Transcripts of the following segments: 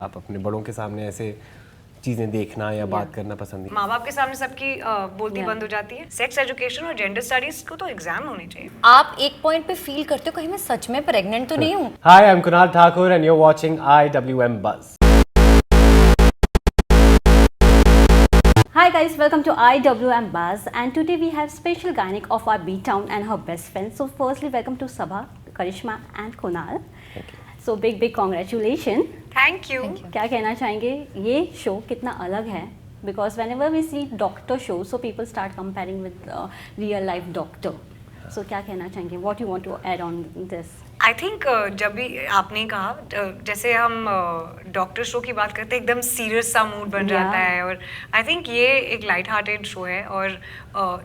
आप अपने बड़ों के सामने ऐसे चीजें देखना या बात करना पसंद नहीं? माँ बाप के सामने सबकी बोलती बंद हो जाती है। सेक्स एजुकेशन और जेंडर स्टडीज को तो एग्जाम होने चाहिए। आप एक पॉइंट पे फील करते हो कहीं मैं सच में प्रेग्नेंट तो नहीं हूँ? Hi, I'm Kunal Thakur and you're watching IWM Buzz. Hi guys, welcome to IWM Buzz, and today we have special gynaec of our B-Town and her best friend. So firstly, welcome to Sabha, Karishma and Kunal. Thank you. So big congratulations. Thank you. क्या कहना चाहेंगे, ये show कितना अलग है? Because whenever we see doctor shows, so people start comparing with real life doctor. So क्या कहना चाहेंगे? What you want to add on this? I think जब भी आपने कहा जैसे हम डॉक्टर शो की बात करते हैं एकदम सीरियस सा मूड बन जाता है, और आई थिंक ये एक लाइट हार्टेड शो है और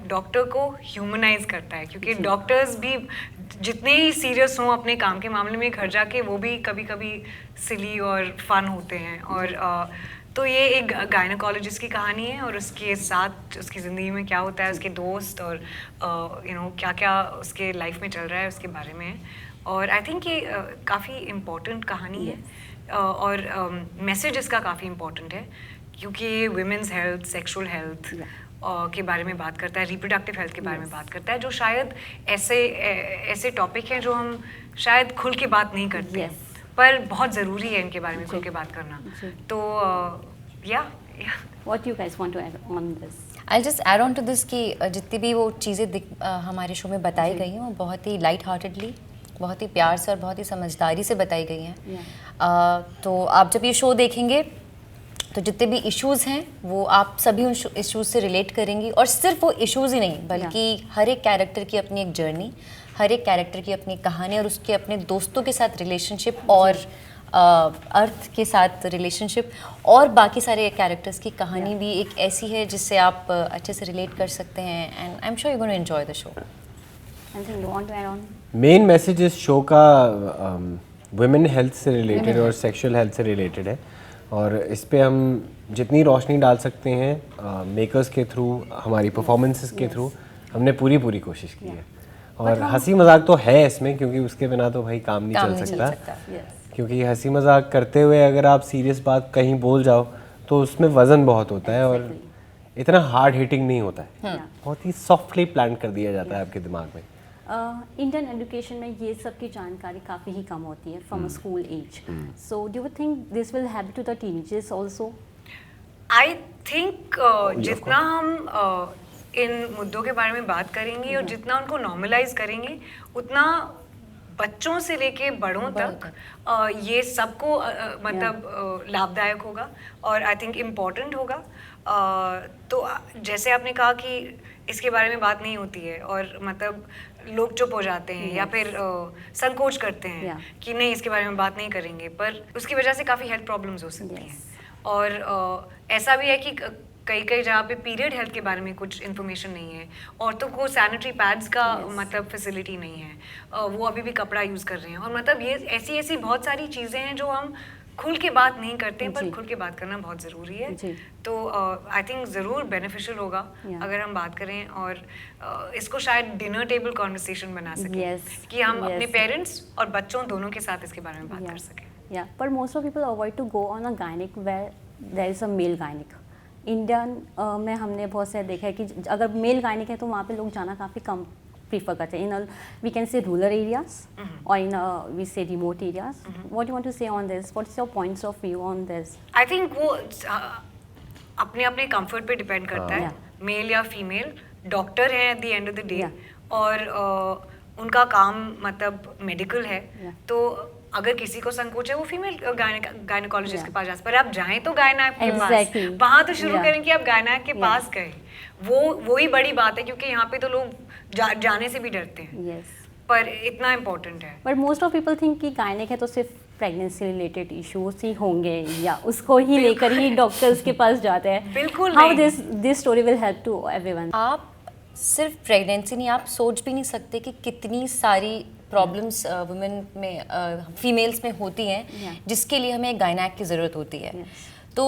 डॉक्टर को ह्यूमनाइज करता है, क्योंकि डॉक्टर्स भी जितने ही सीरियस हों अपने काम के मामले में, घर जाके वो भी कभी कभी सिली और फन होते हैं। और तो ये एक गायनेकोलॉजिस्ट की कहानी है और उसके साथ उसकी ज़िंदगी में क्या होता है, उसके दोस्त और क्या क्या उसके लाइफ में चल रहा है उसके बारे में है। और आई थिंक ये काफ़ी इम्पोर्टेंट कहानी है और मैसेज इसका काफ़ी इम्पोर्टेंट है, क्योंकि ये वुमेन्स हेल्थ, सेक्सुअल हेल्थ के बारे में बात करता है, रिप्रोडक्टिव हेल्थ के बारे में बात करता है, जो शायद ऐसे टॉपिक हैं जो हम शायद खुल के बात नहीं करते पर बहुत ज़रूरी है इनके बारे में खुल के बात करना। तो या What you guys want to add on this? I'll just add on to this कि जितनी भी वो चीज़ें हमारे शो में बताई गई हैं वो बहुत ही लाइट हार्टेडली, बहुत ही प्यार से और बहुत ही समझदारी से बताई गई हैं। तो आप जब ये शो देखेंगे तो जितने भी इश्यूज़ हैं वो आप सभी उन इश्यूज़ से रिलेट करेंगी, और सिर्फ वो इश्यूज़ ही नहीं बल्कि हर एक कैरेक्टर की अपनी एक जर्नी, हर एक कैरेक्टर की अपनी कहानी और उसके अपने दोस्तों के साथ रिलेशनशिप और अर्थ के साथ रिलेशनशिप और बाकी सारे कैरेक्टर्स की कहानी भी एक ऐसी है जिससे आप अच्छे से रिलेट कर सकते हैं, and I am sure you gonna enjoy the show. Anything you want to add on? Main message इस शो का वुमेन हेल्थ से रिलेटेड और सेक्सुअल हेल्थ से रिलेटेड है, और इस पे हम जितनी रोशनी डाल सकते हैं मेकर्स के थ्रू, हमारी परफॉर्मेंसेस के थ्रू हमने पूरी कोशिश की है। और हंसी मजाक तो है इसमें, क्योंकि उसके बिना तो भाई काम नहीं चल सकता। क्योंकि हंसी मजाक करते हुए अगर आप सीरियस बात कहीं बोल जाओ तो उसमें वजन बहुत होता है और इतना हार्ड हिटिंग नहीं होता है, बहुत ही सॉफ्टली प्लान कर दिया जाता है आपके दिमाग में। इंडियन एजुकेशन में ये सब की जानकारी काफ़ी ही कम होती है from school age. So do you think this will happen to the teenagers also? I think जितना हम इन मुद्दों के बारे में बात करेंगे और जितना उनको नॉर्मलाइज करेंगे, उतना बच्चों से लेके बड़ों तक ये सबको मतलब लाभदायक होगा और आई थिंक इम्पॉर्टेंट होगा। तो जैसे आपने कहा कि इसके बारे में बात नहीं होती है और मतलब लोग चुप हो जाते हैं या फिर संकोच करते हैं कि नहीं इसके बारे में बात नहीं करेंगे, पर उसकी वजह से काफ़ी हेल्थ प्रॉब्लम्स हो सकती हैं। और ऐसा भी है कि कई जगह पे पीरियड हेल्थ के बारे में कुछ इन्फॉर्मेशन नहीं है, औरतों को सैनिटरी पैड्स का मतलब फैसिलिटी नहीं है, वो अभी भी कपड़ा यूज़ कर रहे हैं, और मतलब ये ऐसी बहुत सारी चीज़ें हैं जो हम खुल के बात नहीं करते हैं, पर खुल के बात करना बहुत ज़रूरी है। तो आई थिंक ज़रूर बेनिफिशियल होगा अगर हम बात करें और इसको शायद डिनर टेबल कॉन्वर्सेशन बना सकें कि हम अपने पेरेंट्स और बच्चों दोनों के साथ इसके बारे में बात कर सकें। पर most of people avoid to go on a gynaec where there is a male gynaec. Indian में हमने बहुत सारे देखा है कि अगर मेल गायनिक है तो वहाँ पे लोग जाना काफ़ी कम प्रीफर करते हैं, in we can say rural areas और in we say remote areas. What you want to say on this? What's your points of view on this? I think वो अपने अपने कंफर्ट पे डिपेंड करता है, मेल या फीमेल डॉक्टर हैं at the end of the day, और उनका काम मतलब मेडिकल है, तो अगर किसी को संकोच है वो फीमेल गायनेकोलॉजिस्ट के पास जा सकते, पर आप जाएं तो गायनेक के पास, वहाँ तो शुरू करें कि आप गायनेक के पास गए, वो ही बड़ी बात है, क्योंकि यहाँ पे तो लोग जाने से भी डरते हैं। पर इतना इम्पोर्टेंट है। But most of people think कि गायनेक है तो सिर्फ प्रेगनेंसी रिलेटेड इश्यूज ही होंगे या उसको ही लेकर ही डॉक्टर्स के पास जाते हैं। बिल्कुल how this story will help to everyone? आप सिर्फ प्रेगनेंसी नहीं, आप सोच भी नहीं सकते कि कितनी सारी प्रॉब्लम्स वुमेन में फीमेल्स में होती हैं जिसके लिए हमें गायनेक की ज़रूरत होती है। तो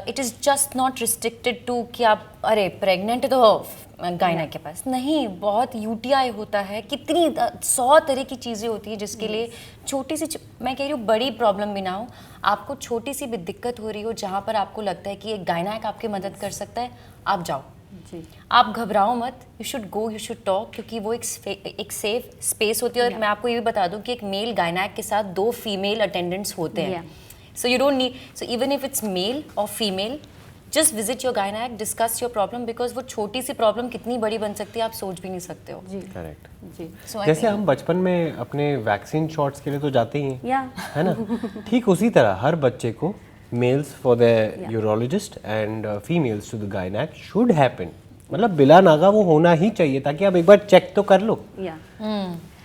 it is just not restricted to कि आप अरे प्रेग्नेंट है तो गायना के पास नहीं, बहुत यूटीआई होता है, कितनी 100 तरह की चीज़ें होती हैं जिसके लिए छोटी सी मैं कह रही हूँ बड़ी प्रॉब्लम भी ना हो, आपको छोटी सी भी दिक्कत हो रही हो जहाँ पर आपको लगता है कि एक गायनाक आपकी मदद कर सकता है, आप जाओ जी। आप घबराओ मत, you should go, you should talk, क्योंकि वो एक सेफ स्पेस होती है। और मैं आपको ये भी बता दूं कि एक मेल गायनाक के साथ 2 फीमेल अटेंडेंट्स होते हैं, so you don't need, so even if it's male or female, just visit your gynaec, discuss your problem, because वो छोटी सी प्रॉब्लम कितनी बड़ी बन सकती है आप सोच भी नहीं सकते हो। जी करेक्ट। जी। So I जैसे think- हम बचपन में अपने वैक्सीन शॉट्स के लिए तो जाते ही हैं, या है ना, ठीक उसी तरह हर बच्चे को males for the urologist and females to the gynaec should happen, मतलब बिला नागा वो होना ही चाहिए, ताकि आप एक बार चेक तो कर लो। या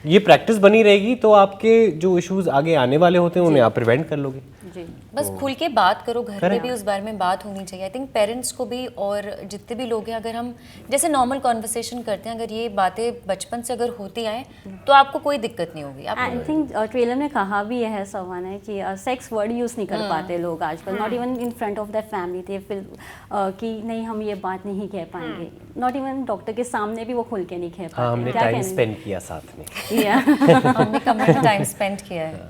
ये प्रैक्टिस बनी रहेगी तो आपके जो इश्यूज आगे आने वाले होते हैं उन्हें आप प्रिवेंट कर लोगे। जी। बस खुल के बात करो, घर पे भी उस बारे में बात होनी चाहिए। आई थिंक पेरेंट्स को भी और जितने भी लोग हैं, अगर हम जैसे नॉर्मल कॉन्वर्सेशन करते हैं, अगर ये बातें बचपन से अगर होती आए तो आपको कोई दिक्कत नहीं होगी। आप आई थिंक ट्रेलर में कहा भी है सवान है कि सेक्स वर्ड यूज़ नहीं कर पाते लोग आजकल, not even in front of the family, थे फिर कि नहीं हम ये बात नहीं कह पाएंगे, नॉट इवन डॉक्टर के सामने भी वो खुल के नहीं कह हाँ, पाते। हमने क्या टाइम कहना- स्पेंड किया साथ में। या हमने कम टाइम स्पेंड किया है।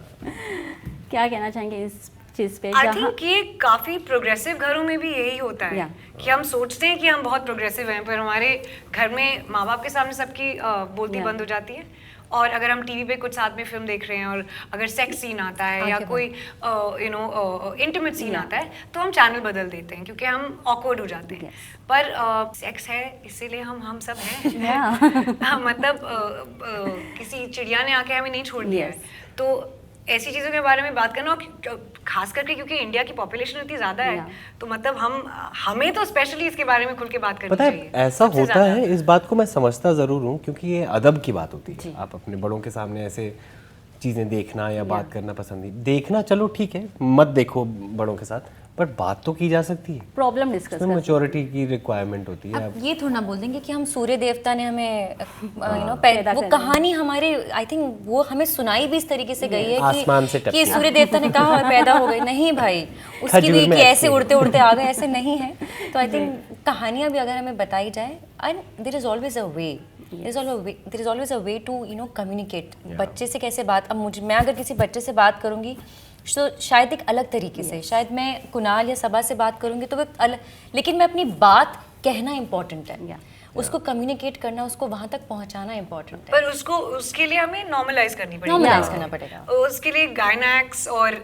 क्या कहना चाहेंगे इस चीज़ पे? आई जहाँ थिंक ये काफी प्रोग्रेसिव घरों में भी यही होता है Yeah. कि हम सोचते हैं कि हम बहुत प्रोग्रेसिव हैं, पर हमारे घर में माँ बाप के सामने सबकी बोलती Yeah. बंद हो जाती है। और अगर हम टीवी पे कुछ साथ में फिल्म देख रहे हैं और अगर सेक्स सीन आता है या आंखें कोई इंटीमेट सीन Yeah. आता है तो हम चैनल बदल देते हैं क्योंकि हम ऑकवर्ड हो जाते हैं। पर सेक्स है इसीलिए हम सब हैं। हाँ, मतलब किसी चिड़िया ने आके हमें नहीं छोड़ दिया है, तो ऐसी चीज़ों के बारे में बात करना, और खास करके क्योंकि इंडिया की पॉपुलेशन इतनी ज़्यादा है, तो मतलब हमें तो स्पेशली इसके बारे में खुल के बात करनी पता है चाहिए। ऐसा सबसे होता ज़्यादा। है, इस बात को मैं समझता ज़रूर हूँ, क्योंकि ये अदब की बात होती है। आप अपने बड़ों के सामने ऐसे चीज़ें देखना या बात करना पसंद नहीं, देखना चलो ठीक है, मत देखो बड़ों के साथ, पर बात तो की जा सकती है। प्रॉब्लम डिस्कस इसमें मैच्योरिटी की रिक्वायरमेंट होती है। अब ये थोड़ा ना बोल देंगे कि हम सूर्य देवता ने हमें पैदा वो कर कहानी हमारे, आई थिंक वो हमें सुनाई भी इस तरीके से गई है आसमान से कि टपकी। सूर्य देवता ने कहा और पैदा हो गई। नहीं भाई, उसकी खजूर भी में कि ऐसे अच्छी उड़ते उड़ते आ गए, ऐसे नहीं है। तो आई थिंक कहानियां भी अगर हमें बताई जाए, and there is always a way, there is always a way to communicate. बच्चे से कैसे बात, अब मैं अगर किसी बच्चे से बात करूंगी तो शायद एक अलग तरीके से, शायद मैं कुणाल या सबा से बात करूंगी तो वो अलग, लेकिन मैं अपनी बात कहना इम्पोर्टेंट है, उसको कम्युनिकेट करना, उसको वहां तक पहुंचाना इम्पोर्टेंट है, पर उसके लिए हमें नॉर्मलाइज करनी पड़ेगी। नॉर्मलाइज करना पड़ेगा। उसके लिए गायनैक्स और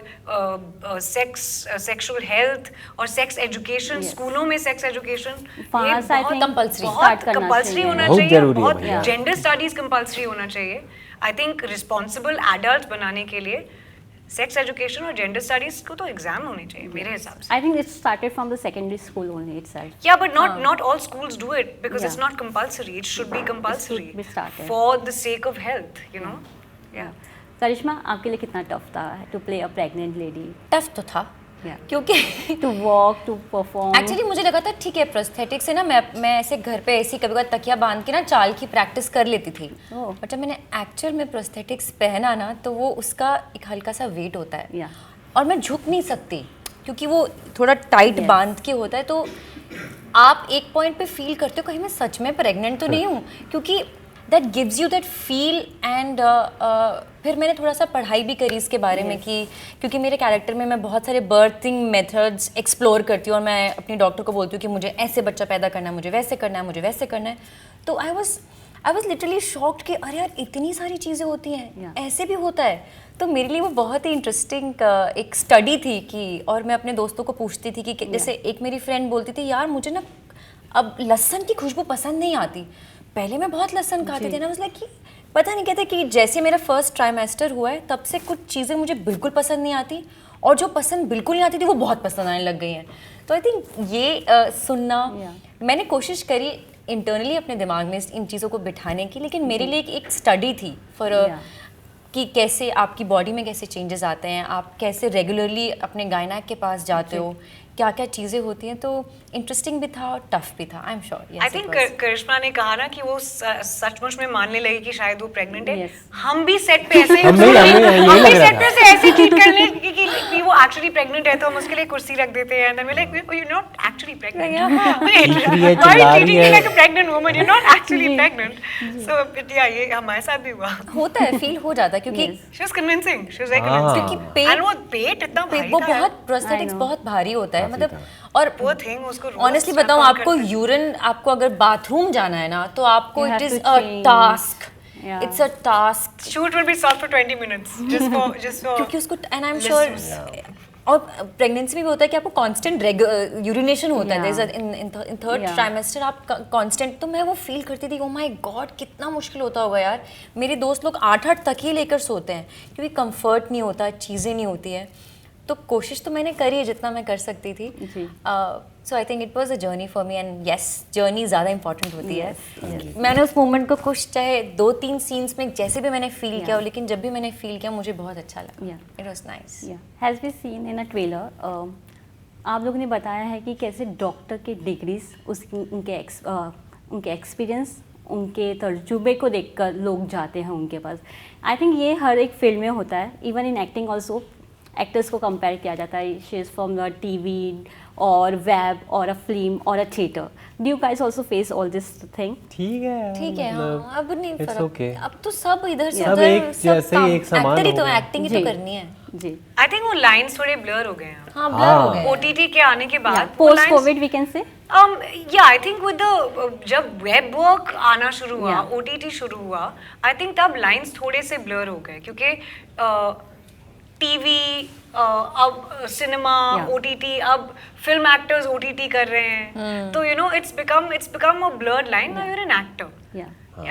सेक्सुअल हेल्थ और सेक्स एजुकेशन, स्कूलों में sex education Fast, I think, compulsory start करना कंपल्सरी चाहिए। होना बहुत चाहिए, जरूरी है बहुत भैया। जेंडर स्टडीज कंपल्सरी होना चाहिए। आई थिंक रिस्पॉन्सिबल एडल्ट बनाने के लिए सेक्स एजुकेशन और जेंडर स्टडीज को तो एग्जाम होने चाहिए मेरे हिसाब से। I think it started from the secondary school only itself. Yeah, but not all schools do it because it's not compulsory. It should be compulsory be started. for the sake of health, you know. Yeah. करिश्मा, आपके लिए कितना tough था to play a pregnant lady? Tough तो था क्योंकि to walk, to perform. Actually मुझे लगा था ठीक है, प्रोस्थेटिक से ना मैं ऐसे घर पे ऐसी कभी कभी तकिया बांध के ना चाल की प्रैक्टिस कर लेती थी, बट जब मैंने एक्चुअल में प्रोस्थेटिक्स पहना ना तो वो उसका एक हल्का सा वेट होता है Yeah. और मैं झुक नहीं सकती क्योंकि वो थोड़ा टाइट बांध के होता है, तो आप एक पॉइंट पे फील करते हो कहीं मैं सच में प्रेग्नेंट तो नहीं हूँ, क्योंकि that gives you that feel. And फिर मैंने थोड़ा सा पढ़ाई भी करी इसके बारे में कि क्योंकि मेरे कैरेक्टर में मैं बहुत सारे बर्थिंग मेथड्स एक्सप्लोर करती हूँ और मैं अपनी डॉक्टर को बोलती हूँ कि मुझे ऐसे बच्चा पैदा करना है, मुझे वैसे करना है, मुझे वैसे करना है। तो आई वॉज लिटरली शॉक्ड कि अरे यार इतनी सारी चीज़ें होती हैं, ऐसे भी होता है। तो मेरे लिए वो बहुत ही इंटरेस्टिंग एक स्टडी थी कि, और मैं अपने दोस्तों को पूछती थी कि जैसे एक मेरी फ्रेंड बोलती थी यार मुझे ना अब लहसुन की खुशबू पसंद नहीं आती, पहले मैं बहुत लहसुन खाती थी ना, लाइक कि पता नहीं कहते कि जैसे मेरा फर्स्ट ट्राइमेस्टर हुआ है तब से कुछ चीज़ें मुझे बिल्कुल पसंद नहीं आती और जो पसंद बिल्कुल नहीं आती थी वो बहुत पसंद आने लग गई हैं। तो आई थिंक ये सुनना मैंने कोशिश करी इंटरनली अपने दिमाग में इन चीज़ों को बिठाने की, लेकिन मेरे लिए एक स्टडी थी फॉर कि कैसे आपकी बॉडी में कैसे चेंजेस आते हैं, आप कैसे रेगुलरली अपने गायनाक के पास जाते हो, क्या क्या चीज़ें होती हैं, तो इंटरेस्टिंग भी था और टफ भी था, I am sure. I think Karishma ने कहा ना कि वो सचमुच में मानने लगी कि शायद वो प्रेग्नेंट है। Yes. हम भी सेट पे ऐसे हमें यही लग रहा सेट पे से ऐसे ट्रीट कर ले कि वो एक्चुअली प्रेग्नेंट है, तो हम उसके लिए कुर्सी रख देते हैं, and then we like you are not actually pregnant, चीख रही है, व्हाई चिल्ला रही ट्रीटिंग है। You like a pregnant woman, you are not actually pregnant. So या ये हमारे साथ भी हुआ। होता है, फील हो जाता है, क्योंकि she was convincing, she was very हाँ। कन्विंसिंग, क्योंकि पेट एंड वो पेट इतना भारी वो था, बहुत प्रोस्थेटिक्स I know. बहुत भारी होता है, काफी मतलब था। और poor thing, उसको रोज ऑनेस्टली strap बताऊं on आपको, करते थे। यूरिन आपको अगर बाथरूम जाना है ना, तो आपको You it have is to a change. Task, Yeah. It's a task, Shoot will be solved for 20 minutes just for क्योंकि उसको, and I am Lessons. Sure, और प्रेगनेंसी में भी होता है कि आपको कांस्टेंट यूरिनेशन होता है, Yeah. In third Yeah. Trimester आप कांस्टेंट, तो मैं वो फील करती थी, ओ माय गॉड कितना मुश्किल होता होगा यार। मेरे दोस्त लोग 8-8 तकिए लेकर सोते हैं, क्योंकि कंफर्ट नहीं होता, चीज़ें नहीं होती है। तो कोशिश तो मैंने करी है जितना मैं कर सकती थी। जी। So I think it was a journey for me, and yes, journey ज़्यादा इंपॉर्टेंट होती है। yes. मैंने उस मोमेंट को कुछ चाहे 2-3 सीन्स में जैसे भी मैंने फील किया हो, लेकिन जब भी मैंने फील किया मुझे बहुत अच्छा लगा। Yeah. It was nice. Has be seen in a trailer, आप लोगों ने बताया है कि कैसे डॉक्टर के डिग्रीज उनके एक्सपीरियंस, उनके तजुर्बे को देखकर लोग जाते हैं उनके पास। आई थिंक ये हर एक फील्ड में होता है, even in acting also actors को कंपेयर किया जाता है, she is from the TV और वेब और अ फिल्म और अ theatre. Do you guys also face all this thing? ठीक है, ठीक है, मतलब हाँ, अब नहीं it's फर्क, okay. अब तो सब इधर से सब उधर एक जैसे ही, एक समान एक्टर ही हो तो गए। एक्टिंग ही जी। तो करनी है। जी, आई थिंक वो लाइंस थोड़े ब्लर हो गए हैं हाँ, ब्लर हो गए। OTT के आने के बाद। Post covid we can say. Yeah, I think with the जब वेब वर्क आना शुरू हुआ, Yeah. OTT शुरू हुआ, आई थिंक तब लाइंस थोड़े से ब्लर हो गए, क्योंकि टीवी, अब सिनेमा, Yeah. OTT, अब फिल्म एक्टर्स OTT कर रहे हैं, तो you know it's become a blurred line. Now you are an actor या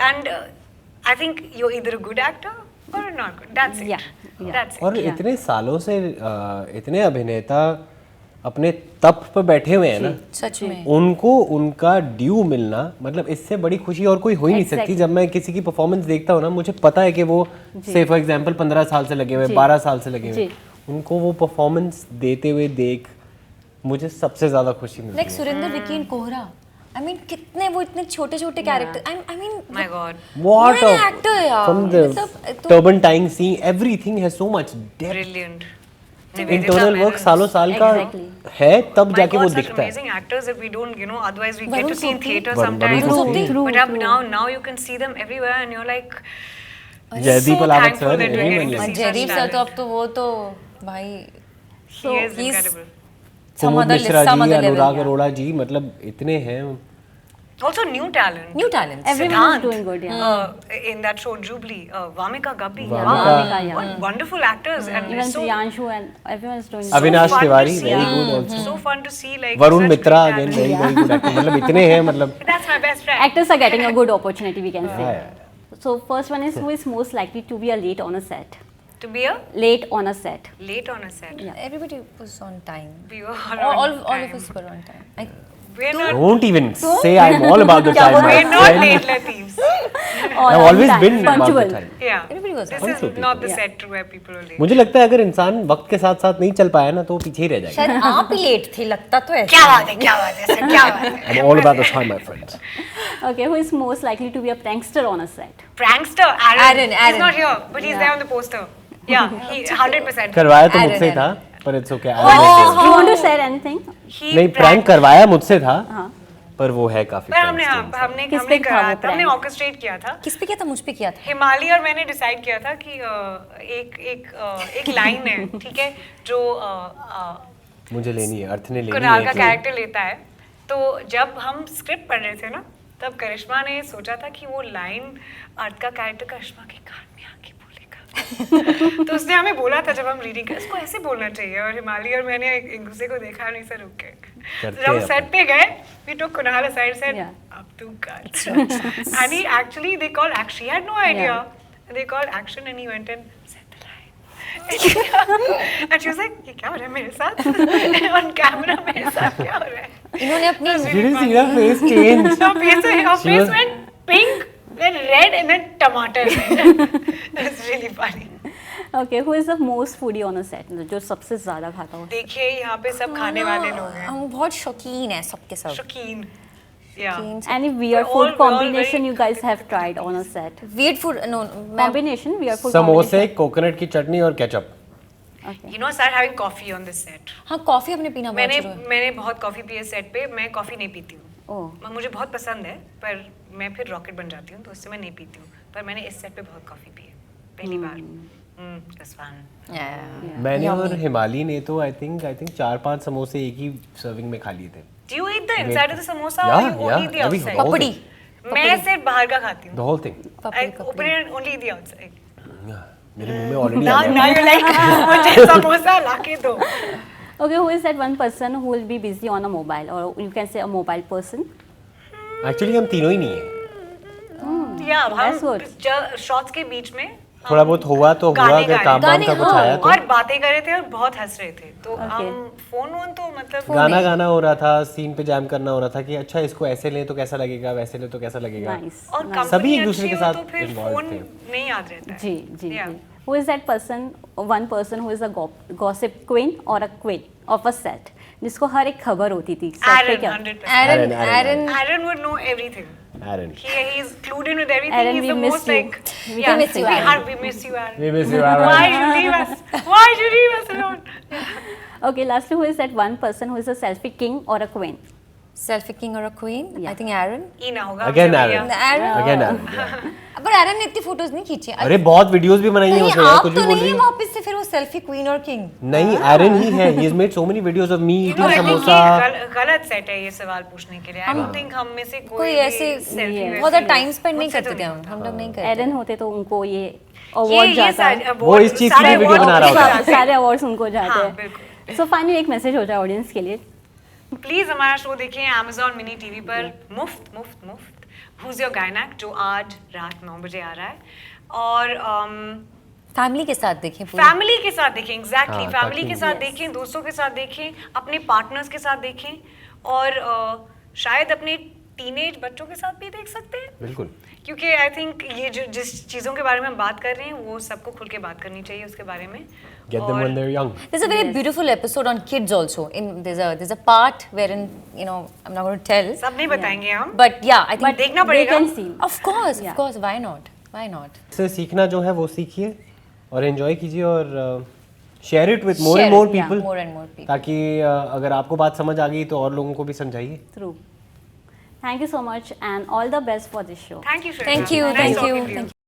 and I think you are either a good actor or not good, that's it, Yeah. That's it. और Yeah. इतने सालों से इतने अभिनेता अपने तप पे बैठे हुए हैं ना, सच में उनको उनका ड्यू मिलना, मतलब इससे बड़ी खुशी और कोई हो ही नहीं सकती। Exactly. जब मैं किसी की परफॉर्मेंस देखता हूँ ना, मुझे पता है कि वो से फॉर एग्जांपल 15 साल से लगे हुए, जी। 12 साल से लगे हुए, जी। उनको वो परफॉर्मेंस देते हुए देख मुझे सबसे ज्यादा खुशी मिलती लाइक है। सुरेंद्र विकी एंड कोहरा, आई मीन कितने वो इतने छोटे छोटे character, I mean my God, What वो a actor यार, from the मतलब तो- turpentine scene, everything has so much depth. Brilliant. Internal work सालों साल का Exactly. है, तब My जाके God, वो such दिखता है। amazing actors that we don't, you know, otherwise we get Varun to see in Sobti. theater Varun sometimes. Sobti. True, But true. now you can see them everywhere, and you're like, Jaideep so Ahlawat thankful sir, that we're getting to everyone. see Jaideep such sir तो talent. अब तो वो तो भाई He is he's incredible. some Kumud other Mishra some ji, other level, Anurag yeah. Arora जी, मतलब इतने हैं। Also new talent. New talents. Everyone is doing good, yeah. In that show Jubilee, Vamika Guppi. Vamika. Vamika, yeah. What wonderful actors, and Even so Priyanshu and everyone is doing Avinash fun to Tiwari, see. very good also. So fun to see, like Varun such Mitra great again talent. Very good actor, मतलब इतने हैं, मतलब That's my best friend. Actors are getting a good opportunity, we can say. yeah. So first one is, who is most likely to be a late on a set? To be a Late on a set. late on a set. Yeah. Everybody was on time. We were All on of time. us were on time. We're not. Don't even say I'm all about the time. my We're not friend. late Latifs. All I've on always time, been about the punctual. time. Yeah. Everybody was This on is time. not the Yeah. set where people are late. मुझे लगता है अगर इंसान वक्त के साथ साथ नहीं चल पाया ना, तो वो पीछे ही रह जाएगा। शायद आप ही लेट थे, लगता तो ऐसा क्या बात है, क्या बात है, sir, क्या बात है? I'm all about the time, my friends. Okay, who is most likely to be a prankster on a set? Prankster, Aaron. He's Aaron. not here, but he's there on the poster. Yeah, he 100%. करवाया तो Aaron, मुझसे Aaron. था, पर it's okay. Do you want to share anything? He नहीं, prank करवाया मुझसे था, हाँ. पर वो है काफी। पर हमने prankster। हमने किस हमने पे था करा वो था, हमने prank? ऑर्केस्ट्रेट किया था। किस पे किया था? मुझ पे किया था। हिमाली और मैंने डिसाइड किया था कि एक लाइन है, ठीक है, जो मुझे लेनी है, अर्थ ने लेनी कुणाल है का एक कैरेक्टर लेता है। तो जब हम स्क्रिप्ट पढ़ रहे थे ना, तब करिश्मा ने सोचा था कि वो लाइन अर्थ का कैरेक्टर करिश्मा के कान में आके बोलेगा। तो उसने हमें बोला था जब हम रीडिंग कर, इसको ऐसे बोलना चाहिए, और हिमाली और मैंने एक दूसरे को देखा नहीं, सर रुक के करते जब हम हैं सेट पे गए, we took Kunal aside, said, Yeah. अब तू कर। And he actually, they called action. He had no idea. They called action, and he went and said the line. And she was like, ये क्या हो रहा है मेरे साथ? On camera मेरे साथ क्या हो रहा है? इन्होंने अपनी Did you see her face change? Her She face was- went pink, then red, and then tomato. It was really funny. Okay, who is the most foodie on a set, जो सबसे ज्यादा खाता हो? देखिए यहाँ पे सब खाने वाले लोग हैं, हम बहुत शौकीन है सबके सब। शौकीन। या Any weird We're food all combination very you guys have tried on a set? Weird food, no, Combination, weird food समोसे, combination. कोकोनट की चटनी और ketchup. Okay. you know start having coffee on this set. हाँ coffee हमने पीना बहुत मैंने शुरू है। मैंने बहुत कॉफी पी है सेट पे। मैं कॉफी नहीं पीती हूँ, Oh. मुझे बहुत पसंद है, पर मैं फिर रॉकेट बन जाती हूँ तो उससे मैं नहीं पीती हूँ। पर मैंने इस सेट पे बहुत कॉफी पी है पहली बार। That's fun. Yeah. मैंने Yummy. और हिमाली ने तो आई थिंक 4-5 समोसे एक ही सर्विंग में खा लिए थे। Do you eat the inside of the samosa or Yeah, you only eat the yeah, every- outside? the whole पपड़ी। thing. मैं सिर्फ बाहर का खाती हूँ। The whole thing. I पपड़ी open पपड़ी। it and only eat the outside. मेरे मुंह में ऑलरेडी Now, आ now गया। you're like मुझे समोसा लाके दो। Okay, who is that one person who will be busy on a mobile, or you can say a mobile person? Actually हम तीनों ही नहीं है। या That's हम good. शॉट्स के बीच में थोड़ा बहुत हुआ तो हुआ, गाने अगर गाए। काम वाम गाने, का कुछ हाँ, आया तो और बातें कर रहे थे और बहुत हंस रहे थे, तो Okay. हम फोन तो मतलब गाना गाना हो रहा था, सीन पे जैम करना हो रहा था कि अच्छा इसको ऐसे लें तो कैसा लगेगा, वैसे लें तो कैसा लगेगा। Nice. और nice. कंपनी सभी एक दूसरे अच्छी के हो साथ तो फिर involved फोन थे। नहीं याद रहता है। जी जी Yeah. Ji. Who is that person, one person who is a gossip queen or a queen of a set, जिसको हर एक खबर होती थी set पे Aaron, क्या? 100%. Aaron, Aaron, Aaron, Aaron would know everything. Aaron. He's clued in with everything. Aaron, He's we the miss most you. like. We Yeah, miss you, Aaron. We miss you, Aaron. We miss you, Why Aaron. did you leave us? Why did you leave us alone? Okay, lastly, who is that one person who is a selfie king or a queen? selfie king or a queen? Yeah. I think Aaron. Ina hoga. Again हमसे Aaron. भैया। Aaron. Again Aaron. पर Aaron ने इतनी photos नहीं खींची। अरे बहुत videos भी बनाई हैं कहीं उसने यार, आप कुछ तो भी बोल नहीं रही है है। वापस से फिर वो सेल्फी क्वीन और किंग। नहीं, एरन ही है। He has made so many videos of me You know, eating I think samosa. ये गलत सेट है ये सवाल पूछने के लिए। I don't think हम में से कोई कोई ऐसे selfie बहुत वैसे टाइम स्पेंड नहीं मुझसे करते तो थे नहीं हम लोग नहीं करते। एरन होते तो उनको ये अवार्ड जाता है, वो इस चीज़ के लिए वीडियो बना रहा होता है। सारे अवार्ड्स उनको जाते हाँ, हैं। बिल्कुल। सो फाइनली एक मैसेज हो जाए ऑडियंस के लिए। प्लीज हमारा शो देखें Amazon मिनी टीवी पर मुफ्त मुफ्त मुफ्त। Who's Your Gynac जो आज रात 9 बजे आ रहा है, और फैमिली के साथ देखें पूरी। फैमिली के साथ देखें। एग्जैक्टली हाँ, फैमिली ताकि- के साथ देखें, दोस्तों के साथ देखें, अपने पार्टनर्स के साथ देखें, और शायद अपने टीनेज बच्चों के साथ भी देख सकते हैं, बिल्कुल। क्योंकि आई थिंक ये जो जिस चीज़ों के बारे में हम बात कर रहे हैं वो सबको खुल के बात करनी चाहिए उसके बारे में। Get them when they're young. There's a very beautiful episode on kids also. There's a part wherein I'm not going to tell. सब नहीं बताएंगे हम, But yeah, I think देखना They पड़ेगा। can see. of course, Yeah. of course, why not? Why not? इससे सीखना जो है वो सीखिए और एंजॉय कीजिए और share it with more Share and more it, yeah, people, more and more people. ताकि अगर आपको बात समझ आ गई तो और लोगों को भी समझाइए। True. Thank you so much and all the best for this show. Thank you, Shweta. Thank you, Nice thank talking you, to thank you.